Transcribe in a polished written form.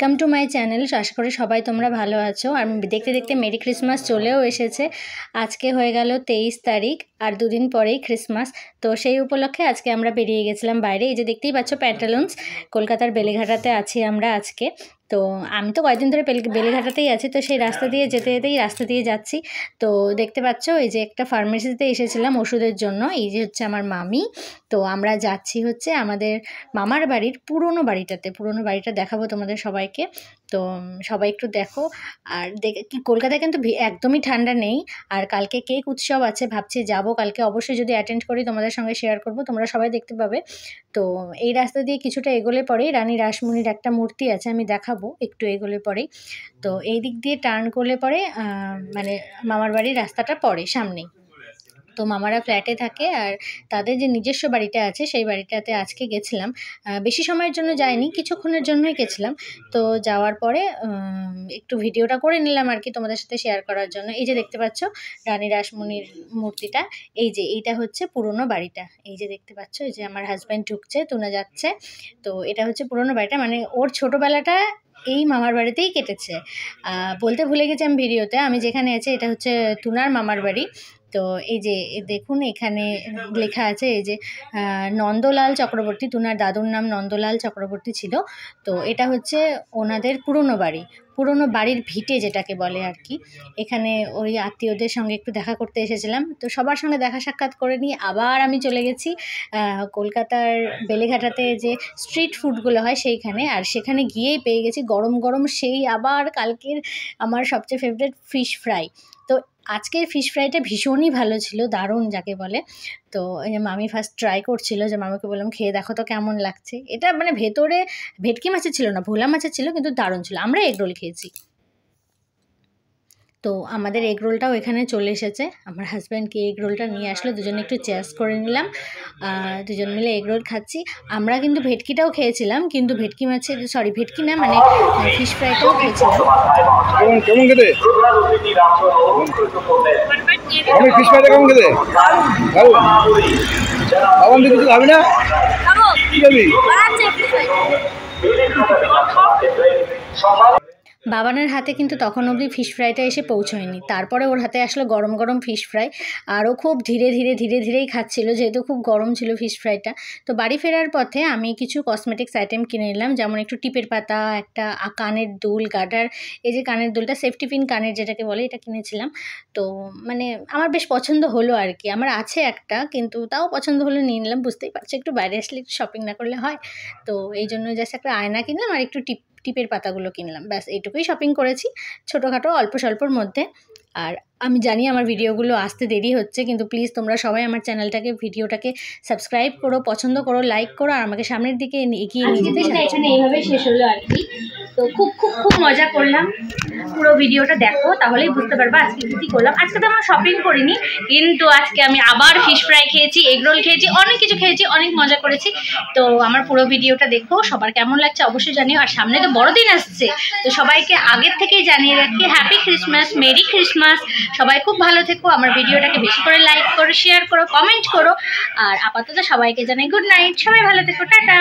Welcome to my channel. আশা করি সবাই তোমরা ভালো আছো। আর দেখতে দেখতে মেরি ক্রিসমাস চলেও এসেছে। আজকে হয়ে গেল 23 তারিখ, আর দুদিন পরেই ক্রিসমাস। তো সেই উপলক্ষে আজকে আমরা বেরিয়ে গেছিলাম বাইরে। এই যে দেখতেই পাচ্ছ প্যান্টালুন্স, কলকাতার বেলেঘাটাতে আছি আমরা আজকে। তো আমি তো কয়েকদিন ধরে বেলেঘাটাতেই আছি, তো সেই রাস্তা দিয়ে যেতে যেতেই রাস্তা দিয়ে যাচ্ছি। তো দেখতে পাচ্ছ এই যে একটা ফার্মেসিতে এসেছিলাম ওষুধের জন্য। এই যে হচ্ছে আমার মামি। তো আমরা যাচ্ছি হচ্ছে আমাদের মামার বাড়ির পুরনো বাড়িটা দেখাবো তোমাদের সবাইকে। তো সবাই একটু দেখো। আর কি কলকাতায় কিন্তু একদমই ঠান্ডা নেই। আর কালকে কেক উৎসব আছে, ভাবছি যাব কালকে, অবশ্যই যদি অ্যাটেন্ড করি তোমাদের সঙ্গে শেয়ার করব, তোমরা সবাই দেখতে পাবে। তো এই রাস্তা দিয়ে কিছুটা এগোলে পরেই রানী রাসমণির একটা মূর্তি আছে, আমি দেখাবো একটু এগোলে পরেই। তো এই দিক দিয়ে টার্ন করলে পরে মানে মামার বাড়ির রাস্তাটা পড়ে সামনেই। তো মামারা ফ্ল্যাটে থাকে, আর তাদের যে নিজস্ব বাড়িটা আছে সেই বাড়িটাতে আজকে গেছিলাম। বেশি সময়ের জন্য যাইনি, কিছুক্ষণের জন্যই গেছিলাম। তো যাওয়ার পরে একটু ভিডিওটা করে নিলাম আর কি তোমাদের সাথে শেয়ার করার জন্য। এই যে দেখতে পাচ্ছ রানী রাসমণির মূর্তিটা, এইটা হচ্ছে পুরনো বাড়িটা। এই যে দেখতে পাচ্ছ, এই যে আমার হাজব্যান্ড ঢুকছে, তুনা যাচ্ছে। তো এটা হচ্ছে পুরনো বাড়িটা, মানে ওর ছোটোবেলাটা এই মামার বাড়িতেই কেটেছে। বলতে ভুলে গেছি আমি ভিডিওতে, আমি যেখানে আছি এটা হচ্ছে তুনার মামার বাড়ি। তো এই যে দেখুন এখানে লেখা আছে, এই যে নন্দলাল চক্রবর্তী, তুনার দাদুর নাম নন্দলাল চক্রবর্তী ছিল। তো এটা হচ্ছে ওনাদের পুরনো বাড়ির ভিটে যেটাকে বলে আর কি। এখানে ওই আত্মীয়দের সঙ্গে একটু দেখা করতে এসেছিলাম। তো সবার সঙ্গে দেখা সাক্ষাৎ করে নিয়ে আবার আমি চলে গেছি কলকাতার বেলেঘাটাতে যে স্ট্রিট ফুডগুলো হয় সেইখানে। আর সেখানে গিয়েই পেয়ে গেছি গরম গরম সেই আবার কালকের আমার সবচেয়ে ফেভারিট ফিশ ফ্রাই। তো আজকের ফিশ ফ্রাইটা ভীষণই ভালো ছিল, দারুণ যাকে বলে। তো এই যে মামি ফার্স্ট ট্রাই করছিল, যে মামিকে বললাম খেয়ে দেখো তো কেমন লাগছে। এটা মানে ভেতরে ভেটকি মাছের ছিল না, ভোলা মাছের ছিল, কিন্তু দারুণ ছিল। আমরা এগরোল খেয়েছি। তো আমাদের এগরোলটাও এখানে চলে এসেছে। আমার হাজব্যান্ডকে এগরোলটা নিয়ে আসলো, দুজনে একটু চেয়ার্স করে নিলাম। দুজন মিলে এগরোল খাচ্ছি। আমরা কিন্তু ভেটকিটাও খেয়েছিলাম, কিন্তু ভেটকি না, মানে ফিশ ফ্রাইটাও খেয়েছিলাম। কেমন খেতে? আমি ফিশ ফ্রাইটা কেমন খেতে? ভালো দিতে তো খাবি না? কি খাবি? বাবানের হাতে কিন্তু তখন অবধি ফিশ ফ্রাইটা এসে পৌঁছয়নি, তারপরে ওর হাতে আসলো গরম গরম ফিশ ফ্রাই। আরও খুব ধীরে ধীরেই খাচ্ছিল, যেহেতু খুব গরম ছিল ফিশ ফ্রাইটা। তো বাড়ি ফেরার পথে আমি কিছু কসমেটিক্স আইটেম কিনে নিলাম, যেমন একটু টিপের পাতা, একটা কানের দুল, গার্ডার। এই যে কানের দুলটা সেফটি পিন কানের যেটাকে বলে, এটা কিনেছিলাম। তো মানে আমার বেশ পছন্দ হলো আর কি। আমার আছে একটা, কিন্তু তাও পছন্দ হলো, নিয়ে নিলাম। বুঝতেই পারছি একটু বাইরে আসলে একটু শপিং না করলে হয়। তো এই জন্য জাস্ট একটা আয়না কিনলাম আর একটু টিপের পাতাগুলো কিনলাম, ব্যাস এইটুকুই শপিং করেছি, ছোটোখাটো অল্প স্বল্পর মধ্যে। আর আমি জানি আমার ভিডিওগুলো আসতে দেরি হচ্ছে, কিন্তু প্লিজ তোমরা সবাই আমার ভিডিওটাকে সাবস্ক্রাইব করো, পছন্দ করো, লাইক করো, আর আমাকে সামনের দিকে এগিয়ে নিয়ে যেতে। এখানে এইভাবে শেষ হলো আর কি। তো খুব মজা করলাম। পুরো ভিডিওটা দেখো, তাহলেই বুঝতে পারবা আজকে কী করলাম। আজকে তো আমরা শপিং করিনি, কিন্তু আজকে আমি আবার ফিশ ফ্রাই খেয়েছি, এগরোল খেয়েছি, অনেক কিছু খেয়েছি, অনেক মজা করেছি। তো আমার পুরো ভিডিওটা দেখো, সবার কেমন লাগছে অবশ্যই জানিও। আর সামনে তো বড়দিন আসছে, তো সবাইকে আগের থেকেই জানিয়ে রাখি হ্যাপি ক্রিসমাস, মেরি ক্রিসমাস। সবাই খুব ভালো থেকো, আমার ভিডিওটাকে বেশি করে লাইক করো, শেয়ার করো, কমেন্ট করো। আর আপাতত সবাইকে জানাই গুড নাইট, সবাই ভালো থেকো, টাটা।